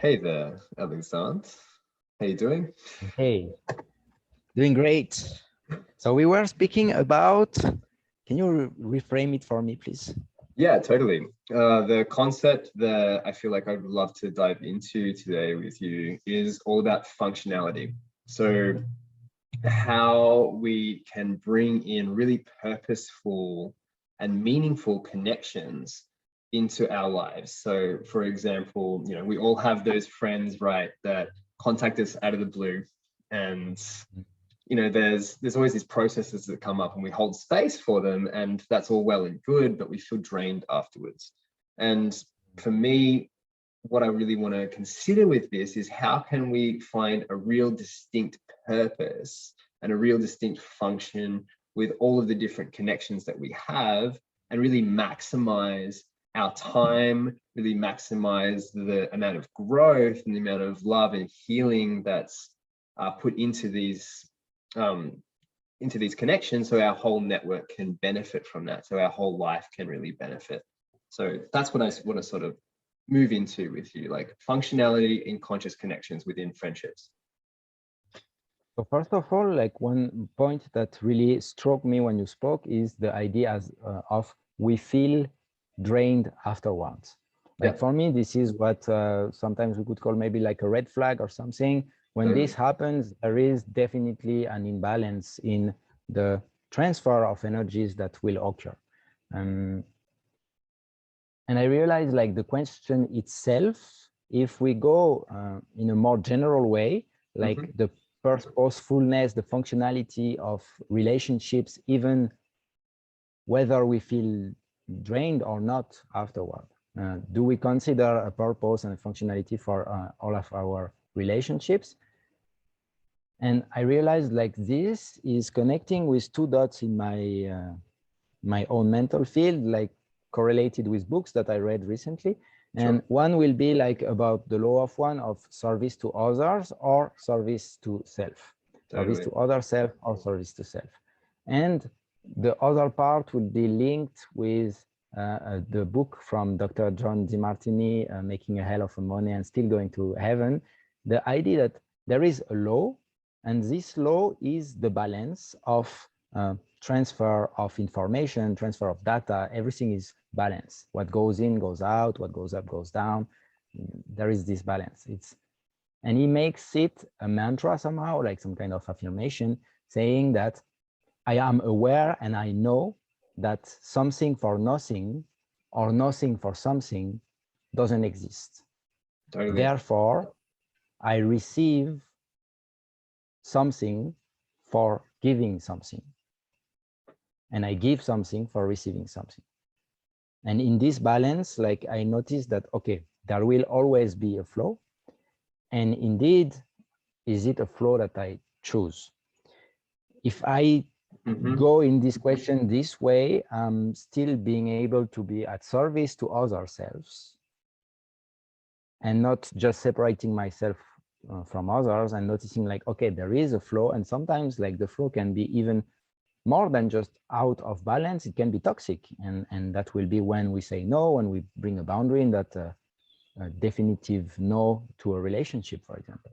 Hey there, Alexandre. How you doing? Hey, doing great. So we were speaking about, can you reframe it for me, please? Yeah, totally. The concept that I feel like I'd love to dive into today with you is all about functionality. So how we can bring in really purposeful and meaningful connections into our lives. So for example, we all have those friends, right, that contact us out of the blue, and there's always these processes that come up and we hold space for them, and that's all well and good, but we feel drained afterwards. And for me, what I really want to consider with this is how can we find a real distinct purpose and a real distinct function with all of the different connections that we have, and really maximize our time, really maximize the amount of growth and the amount of love and healing that's put um, into these connections, so our whole network can benefit from that, so our whole life can really benefit. So that's what I want to sort of move into with you, like functionality in conscious connections within friendships. So first of all, like one point that really struck me when you spoke is the idea of we feel drained afterwards. Like for me, this is what sometimes we could call maybe like a red flag or something. When this happens, there is definitely an imbalance in the transfer of energies that will occur. And I realized like the question itself, if we go in a more general way, like the purposefulness, the functionality of relationships, even whether we feel drained or not afterward. Do we consider a purpose and a functionality for all of our relationships? And I realized like this is connecting with two dots in my own mental field, like correlated with books that I read recently. And one will be like about the law of one of service to others or service to self, service to other self or service to self. And the other part will be linked with the book from Dr. John DeMartini, Making a Hell of Money and Still Going to Heaven. The idea that there is a law, and this law is the balance of transfer of information, transfer of data. Everything is balanced. What goes in goes out, what goes up goes down. There is this balance. And he makes it a mantra somehow, like some kind of affirmation, saying that I am aware and I know that something for nothing or nothing for something doesn't exist. Therefore, I receive something for giving something, and I give something for receiving something. And in this balance, like I noticed that, okay, there will always be a flow. And indeed, is it a flow that I choose? If I go in this question this way, I'm still being able to be at service to other selves and not just separating myself from others, and noticing like, okay, there is a flow. And sometimes like the flow can be even more than just out of balance. It can be toxic, and that will be when we say no, when we bring a boundary, in that a definitive no to a relationship, for example.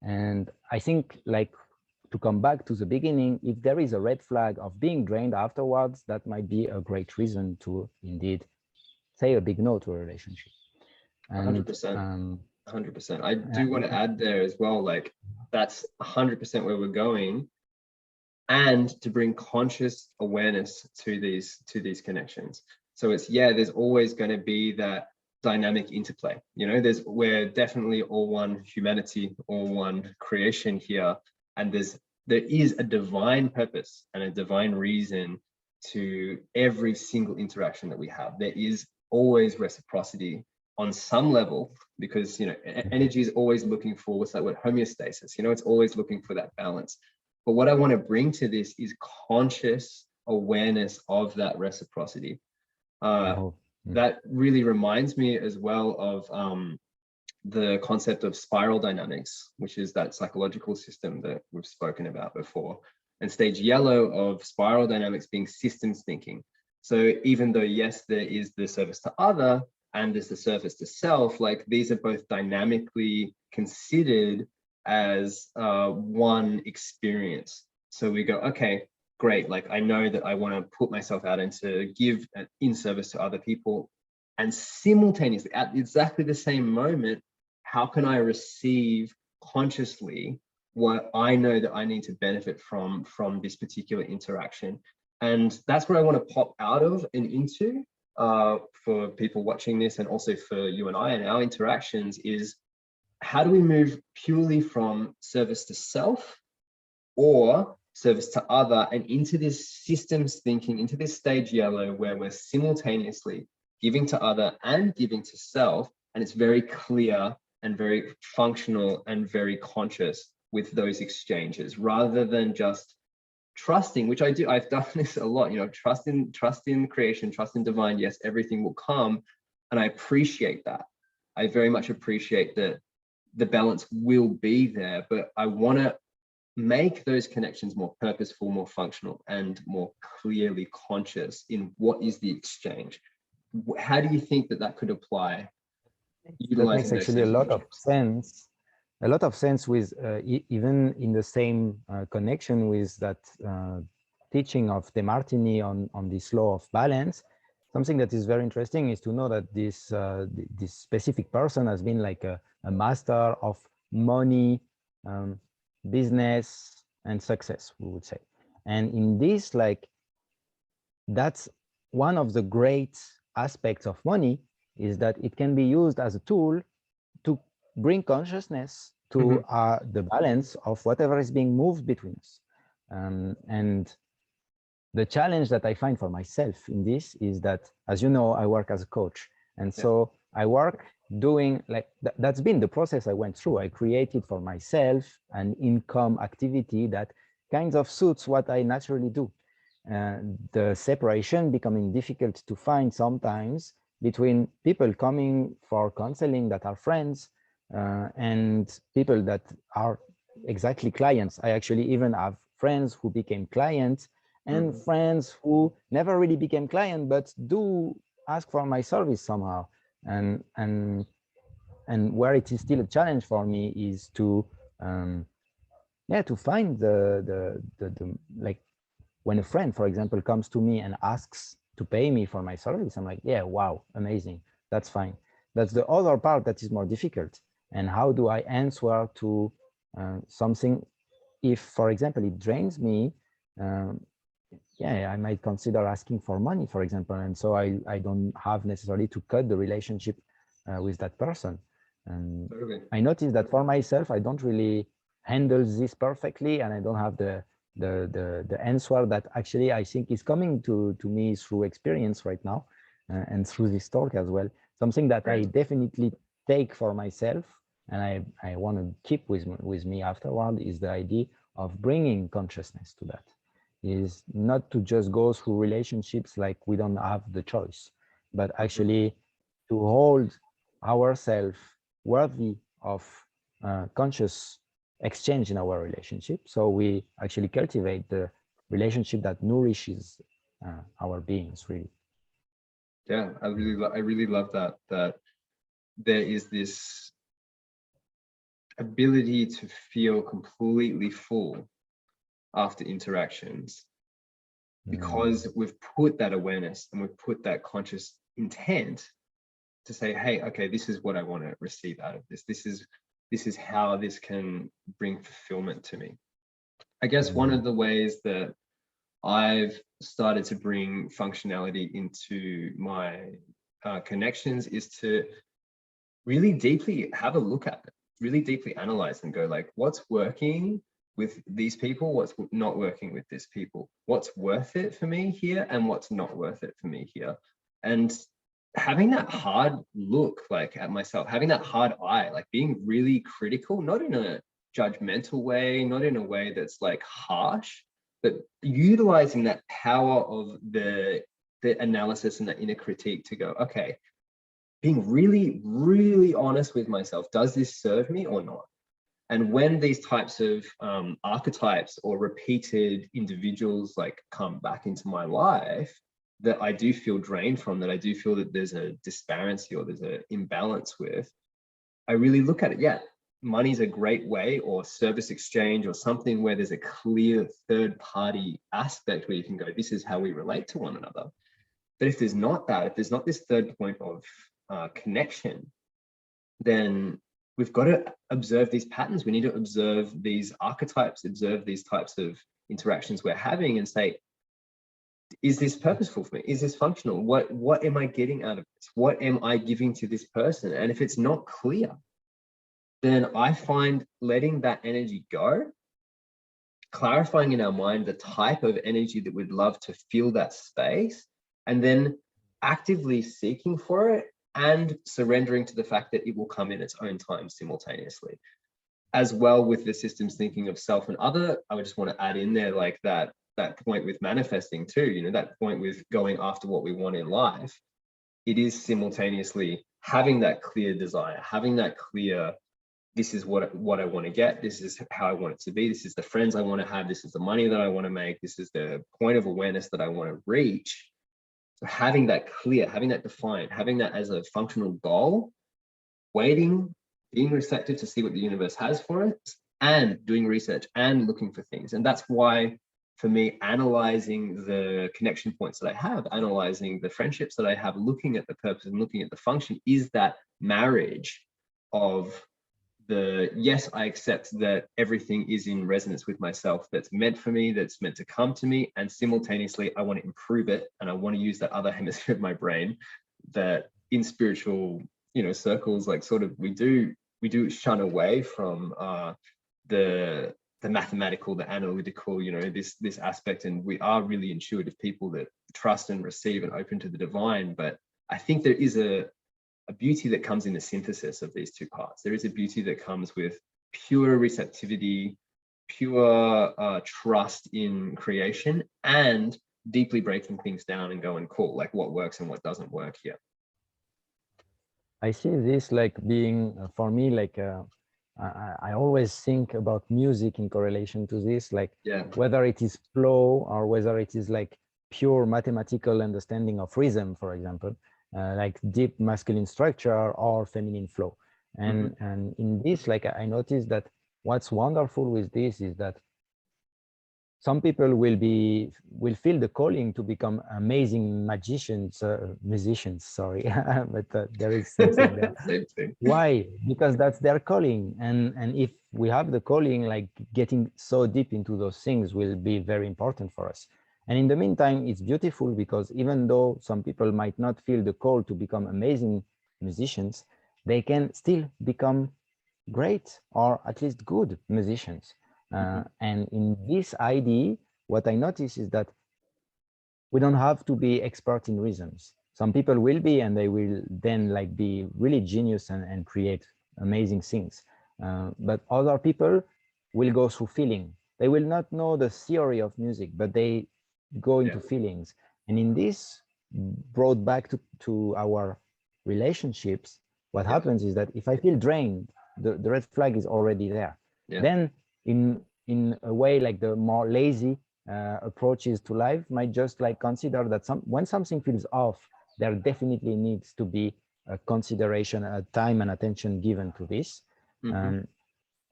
And I think, like, to come back to the beginning, if there is a red flag of being drained afterwards, that might be a great reason to indeed say a big no to a relationship. 100%. 100%. I do want to add there as well, like that's 100% where we're going, and to bring conscious awareness to these connections. So it's, there's always going to be that dynamic interplay. We're definitely all one humanity, all one creation here, and there is a divine purpose and a divine reason to every single interaction that we have. There is always reciprocity on some level, because energy is always looking for what's that word, homeostasis. It's always looking for that balance. But what I want to bring to this is conscious awareness of that reciprocity. That really reminds me as well of the concept of spiral dynamics, which is that psychological system that we've spoken about before. And stage yellow of spiral dynamics being systems thinking. So even though, yes, there is the service to other, and there's the service to self, like these are both dynamically considered as one experience. So we go, okay, great, like I know that I want to put myself out and to give in service to other people, and simultaneously at exactly the same moment, how can I receive consciously what I know that I need to benefit from this particular interaction? And that's where I want to pop out of and into for people watching this, and also for you and I and our interactions, is how do we move purely from service to self or service to other and into this systems thinking, into this stage yellow, where we're simultaneously giving to other and giving to self, and it's very clear and very functional and very conscious with those exchanges, rather than just trusting, which I've done this a lot, you know, trust in creation, trust in divine, yes, everything will come. And I appreciate that. I very much appreciate that the balance will be there, but I want to make those connections more purposeful, more functional, and more clearly conscious in what is the exchange. How do you think that that could apply? That makes actually a lot of sense. A lot of sense with even in the same connection with that teaching of De Martini on this law of balance. Something that is very interesting is to know that this this specific person has been like a master of money, business, and success, we would say. And in this, like, that's one of the great aspects of money, is that it can be used as a tool to bring consciousness to the balance of whatever is being moved between us. And the challenge that I find for myself in this is that, as you know, I work as a coach. And so I work doing like, that's been the process I went through. I created for myself an income activity that kind of suits what I naturally do. The separation becoming difficult to find sometimes between people coming for counseling that are friends and people that are exactly clients. I actually even have friends who became clients and friends who never really became client, but do ask for my service somehow. And where it is still a challenge for me is to to find the like, when a friend, for example, comes to me and asks to pay me for my service, I'm like, yeah, wow, amazing, that's fine. That's the other part that is more difficult. And how do I answer to something if, for example, it drains me? I might consider asking for money, for example, and so I don't have necessarily to cut the relationship with that person. And I noticed that for myself, I don't really handle this perfectly, and I don't have the answer that actually I think is coming to me through experience right now, and through this talk as well. Something that I definitely take for myself, and I want to keep with me afterward, is the idea of bringing consciousness to that. Is not to just go through relationships like we don't have the choice, but actually to hold ourselves worthy of conscious exchange in our relationship. So we actually cultivate the relationship that nourishes our beings, really. Yeah, I really love that there is this ability to feel completely full after interactions, because we've put that awareness and we've put that conscious intent to say, hey, okay, this is what I want to receive out of this. This is how this can bring fulfillment to me. I guess one of the ways that I've started to bring functionality into my connections is to really deeply have a look at it, really deeply analyze and go like, what's working with these people, what's not working with this people, what's worth it for me here and what's not worth it for me here. And having that hard look like at myself, having that hard eye, like being really critical, not in a judgmental way, not in a way that's like harsh, but utilizing that power of the analysis and the inner critique to go, okay, being really, really honest with myself, does this serve me or not? And when these types of archetypes or repeated individuals like come back into my life, that I do feel drained from, that I do feel that there's a disparity or there's an imbalance with, I really look at it. Yeah, money's a great way, or service exchange, or something where there's a clear third party aspect where you can go, this is how we relate to one another. But if there's not that, if there's not this third point of connection, then we've got to observe these patterns. We need to observe these archetypes, observe these types of interactions we're having, and say, is this purposeful for me? Is this functional? What am I getting out of this? What am I giving to this person? And if it's not clear, then I find letting that energy go, clarifying in our mind the type of energy that we'd love to fill that space, and then actively seeking for it and surrendering to the fact that it will come in its own time simultaneously. As well, with the systems thinking of self and other, I would just want to add in there, like that point with manifesting too, you know, that point with going after what we want in life. It is simultaneously having that clear desire, having that clear, this is what I want to get, this is how I want it to be, this is the friends I want to have, this is the money that I want to make, this is the point of awareness that I want to reach. So having that clear, having that defined, having that as a functional goal, waiting, being receptive to see what the universe has for us, and doing research and looking for things. And that's why, for me, analyzing the connection points that I have, analyzing the friendships that I have, looking at the purpose and looking at the function, is that marriage of the, yes, I accept that everything is in resonance with myself, that's meant for me, that's meant to come to me, and simultaneously I want to improve it, and I want to use that other hemisphere of my brain that in spiritual, you know, circles, like sort of we do shun away from the mathematical, the analytical, you know, this aspect, and we are really intuitive people that trust and receive and open to the divine. But I think there is a beauty that comes in the synthesis of these two parts. There is a beauty that comes with pure receptivity, pure trust in creation, and deeply breaking things down and going, cool, like what works and what doesn't work here. I see this like being, for me, like I always think about music in correlation to this, like whether it is flow or whether it is like pure mathematical understanding of rhythm, for example, like deep masculine structure or feminine flow. And and in this, like I noticed that what's wonderful with this is that some people will feel the calling to become amazing musicians, sorry, but there is something there. Same thing. Why? Because that's their calling, and if we have the calling, like getting so deep into those things will be very important for us. And in the meantime, it's beautiful because even though some people might not feel the call to become amazing musicians, they can still become great or at least good musicians. And in this idea, what I notice is that we don't have to be expert in rhythms. Some people will be, and they will then like be really genius and create amazing things. But other people will go through feeling. They will not know the theory of music, but they go into feelings. And in this, brought back to our relationships, what happens is that if I feel drained, the red flag is already there. Then in a way, like the more lazy approaches to life might just like consider that when something feels off, there definitely needs to be a consideration, a time and attention given to this,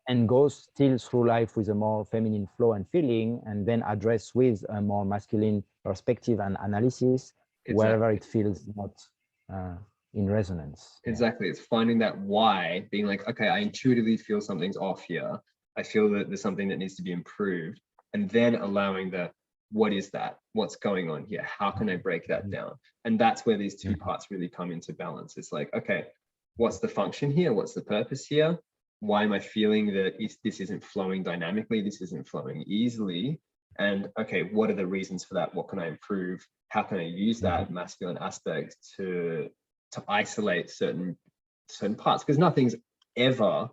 and go still through life with a more feminine flow and feeling, and then address with a more masculine perspective and analysis wherever it feels not in resonance. Exactly. It's finding that why, being like, okay, I intuitively feel something's off here. I feel that there's something that needs to be improved, and then allowing the, what is that? What's going on here? How can I break that down? And that's where these two parts really come into balance. It's like, okay, what's the function here? What's the purpose here? Why am I feeling that this isn't flowing dynamically? This isn't flowing easily? And okay, what are the reasons for that? What can I improve? How can I use that masculine aspect to isolate certain parts? Because nothing's ever,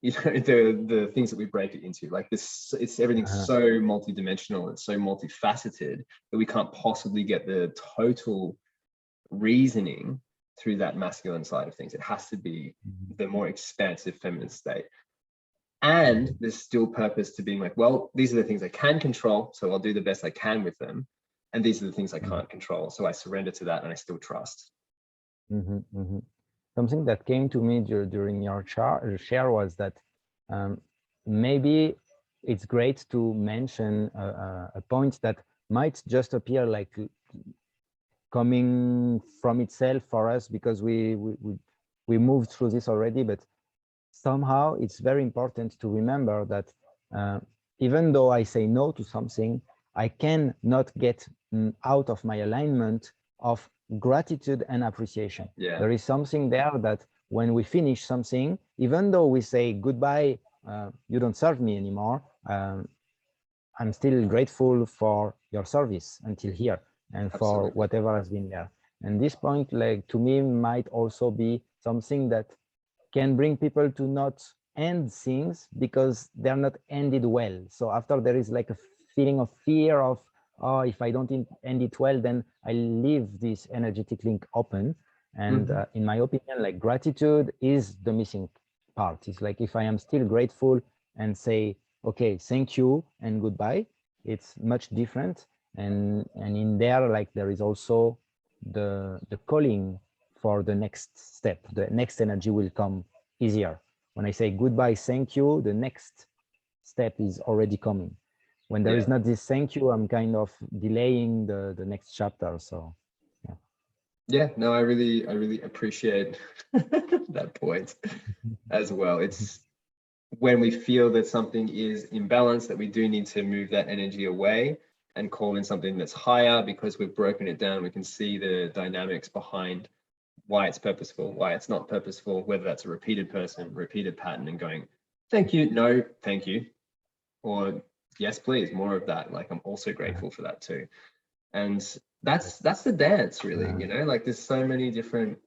you know, the things that we break it into, like this, it's everything's so multidimensional and so multifaceted that we can't possibly get the total reasoning through that masculine side of things. It has to be the more expansive feminine state. And there's still purpose to being like, well, these are the things I can control, so I'll do the best I can with them. And these are the things I can't control. So I surrender to that and I still trust. Something that came to me during your share was that maybe it's great to mention a point that might just appear like coming from itself for us because we moved through this already, but somehow it's very important to remember that even though I say no to something, I can not get out of my alignment of gratitude and appreciation. Yeah. There is something there that when we finish something, even though we say goodbye, you don't serve me anymore, I'm still grateful for your service until here and for whatever has been there. And this point, like to me, might also be something that can bring people to not end things because they're not ended well. So after there is like a feeling of fear of, oh, if I don't end it well, then I leave this energetic link open. And in my opinion, like gratitude is the missing part. It's like if I am still grateful and say, okay, thank you and goodbye, it's much different. And in there, like there is also the calling for the next step. The next energy will come easier. When I say goodbye, thank you, the next step is already coming. When there is not this thank you, I'm kind of delaying the next chapter. So yeah, no, I really appreciate that point as well. It's when we feel that something is imbalanced, that we do need to move that energy away and call in something that's higher, because we've broken it down. We can see the dynamics behind why it's purposeful, why it's not purposeful, whether that's a repeated person, repeated pattern, and going, thank you, no, thank you, or yes, please, more of that. Like, I'm also grateful for that too. And that's the dance, really, you know, like there's so many different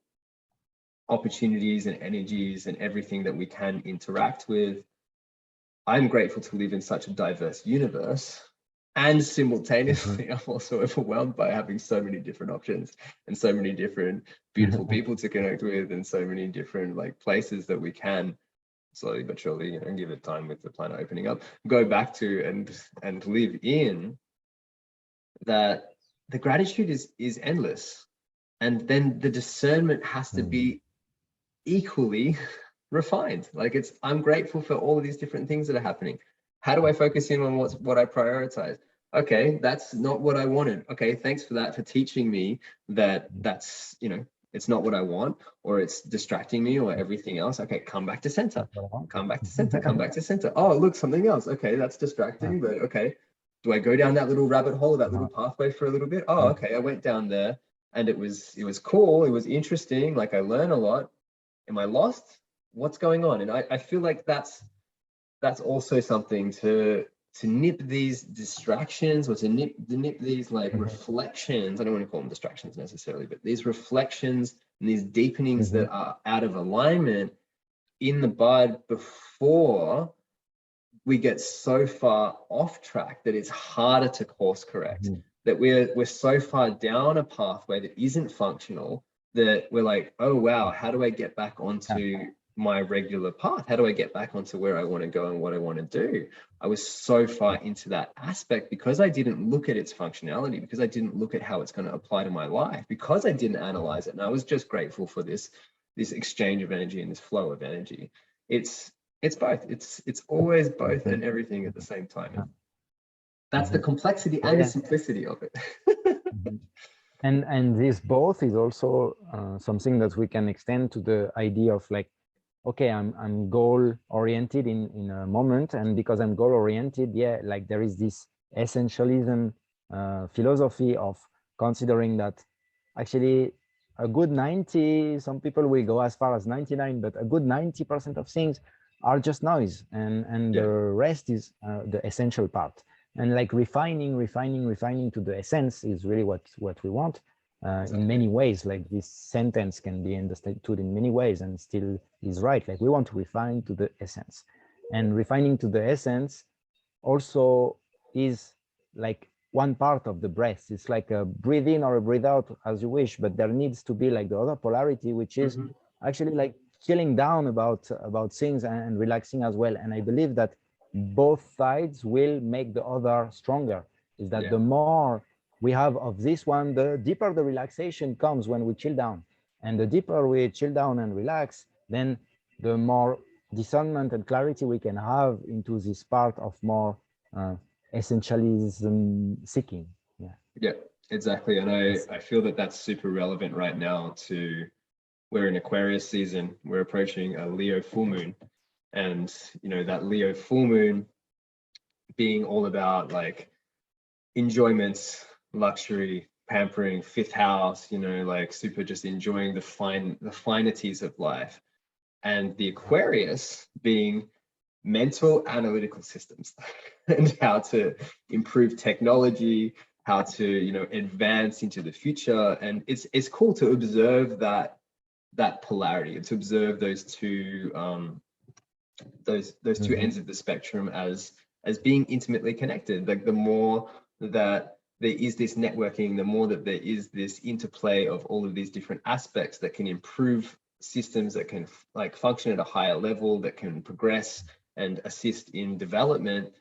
opportunities and energies and everything that we can interact with. I'm grateful to live in such a diverse universe, and simultaneously I'm also overwhelmed by having so many different options and so many different beautiful people to connect with, and so many different like places that we can slowly but surely, you know, give it time with the planet opening up, go back to and live in. That the gratitude is endless, and then the discernment has to be equally refined. Like it's, I'm grateful for all of these different things that are happening. How do I focus in on what I prioritize? Okay, that's not what I wanted. Okay, thanks for that, for teaching me that that's, you know, it's not what I want, or it's distracting me, or everything else. Okay, come back to center, come back to center, come back to center. Oh, look, something else. Okay, that's distracting, but okay. Do I go down that little rabbit hole, that little pathway for a little bit? Oh, okay, I went down there and it was cool. It was interesting. Like I learned a lot. Am I lost? What's going on? And I feel like that's also something to nip these distractions, or to nip these like reflections. I don't want to call them distractions necessarily, but these reflections and these deepenings that are out of alignment in the bud before we get so far off track that it's harder to course correct. That we're so far down a pathway that isn't functional that we're like, oh wow, how do I get back onto my regular path? How do I get back onto where I want to go and what I want to do? I was so far into that aspect because I didn't look at its functionality, because I didn't look at how it's going to apply to my life, because I didn't analyze it. And I was just grateful for this exchange of energy and this flow of energy. It's both. It's always both and everything at the same time. That's the complexity and the simplicity of it. And this both is also something that we can extend to the idea of like, okay, I'm goal oriented in a moment, and because I'm goal oriented, yeah, like there is this essentialism philosophy of considering that actually a good 90, some people will go as far as 99, but a good 90% of things are just noise, and the rest is the essential part. And like refining to the essence is really what we want. In many ways, like this sentence can be understood in many ways and still is right. Like we want to refine to the essence, and refining to the essence also is like one part of the breath. It's like a breathe in or a breathe out as you wish, but there needs to be like the other polarity, which is actually like chilling down about things and relaxing as well. And I believe that both sides will make the other stronger. Is that the more we have of this one, the deeper the relaxation comes when we chill down. And the deeper we chill down and relax, then the more discernment and clarity we can have into this part of more essentialism seeking. Yeah, exactly. And I feel that that's super relevant right now to, we're in Aquarius season, we're approaching a Leo full moon. And, you know, that Leo full moon being all about like enjoyments, luxury, pampering, fifth house, you know, like super just enjoying the finities of life. And the Aquarius being mental analytical systems and how to improve technology, how to, you know, advance into the future. And it's cool to observe that polarity, to observe those two two ends of the spectrum as being intimately connected. Like the more that there is this networking, the more that there is this interplay of all of these different aspects that can improve systems, that can like function at a higher level, that can progress and assist in development,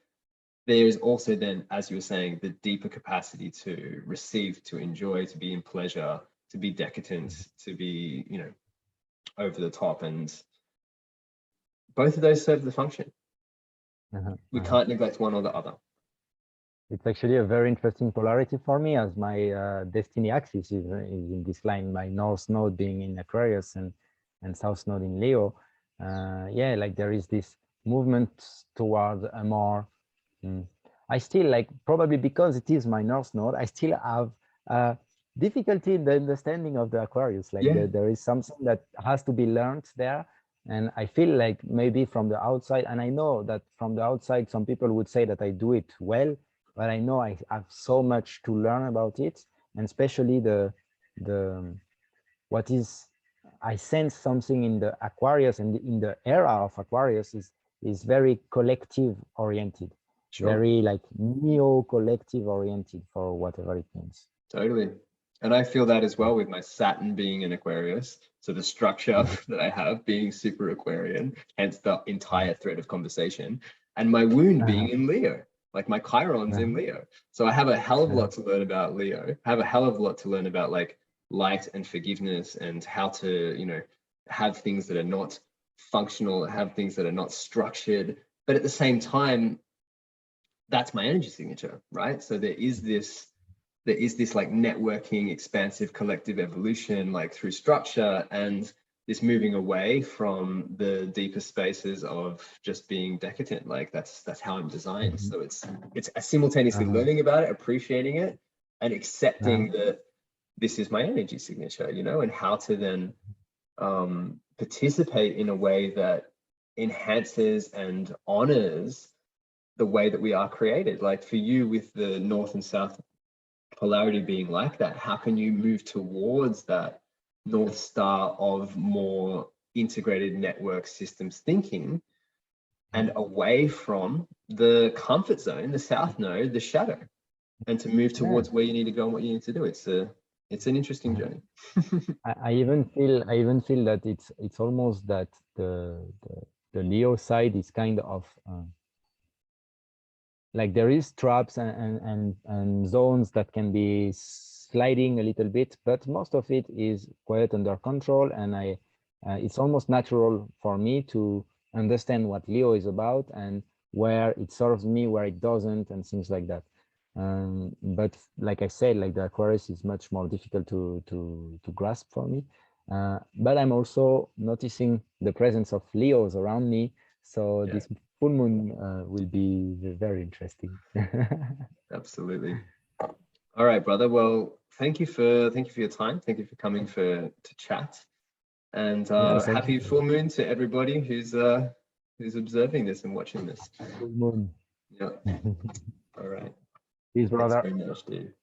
there is also then, as you were saying, the deeper capacity to receive, to enjoy, to be in pleasure, to be decadent, to be, you know, over the top. And both of those serve the function. We can't neglect one or the other. It's actually a very interesting polarity for me, as my destiny axis is in this line, my north node being in Aquarius and south node in Leo. Yeah, like there is this movement towards a more, I still like, probably because it is my north node, I still have difficulty in the understanding of the Aquarius. Like there is something that has to be learned there. And I feel like maybe from the outside, and I know that from the outside, some people would say that I do it well, but I know I have so much to learn about it. And especially what is, I sense something in the Aquarius and in the era of Aquarius is very collective oriented, very like neo-collective oriented, for whatever it means. Totally. And I feel that as well with my Saturn being in Aquarius. So the structure that I have being super Aquarian, hence the entire thread of conversation, and my wound being in Leo, like my Chiron's in Leo. So I have a hell of a lot to learn about Leo. I have a hell of a lot to learn about like light and forgiveness and how to, you know, have things that are not functional, have things that are not structured. But at the same time, that's my energy signature, right? So there is this like networking, expansive, collective evolution, like through structure, and this moving away from the deeper spaces of just being decadent. Like that's how I'm designed. So it's simultaneously learning about it, appreciating it, and accepting that this is my energy signature, you know, and how to then participate in a way that enhances and honors the way that we are created. Like for you, with the north and south polarity being like that, how can you move towards that North Star of more integrated network systems thinking and away from the comfort zone, the south node, the shadow, and to move towards where you need to go and what you need to do? It's an interesting journey. I even feel that it's almost that the Leo side is kind of like there is traps and zones that can be sliding a little bit, but most of it is quite under control. And it's almost natural for me to understand what Leo is about and where it serves me, where it doesn't, and things like that. But like I said, like the Aquarius is much more difficult to grasp for me. But I'm also noticing the presence of Leos around me. So this full moon will be very interesting. Absolutely. All right, brother. Well, thank you for your time. Thank you for coming to chat. And happy full moon to everybody who's observing this and watching this. Full moon. Yeah. All right. Peace, brother. Thanks very much, dude.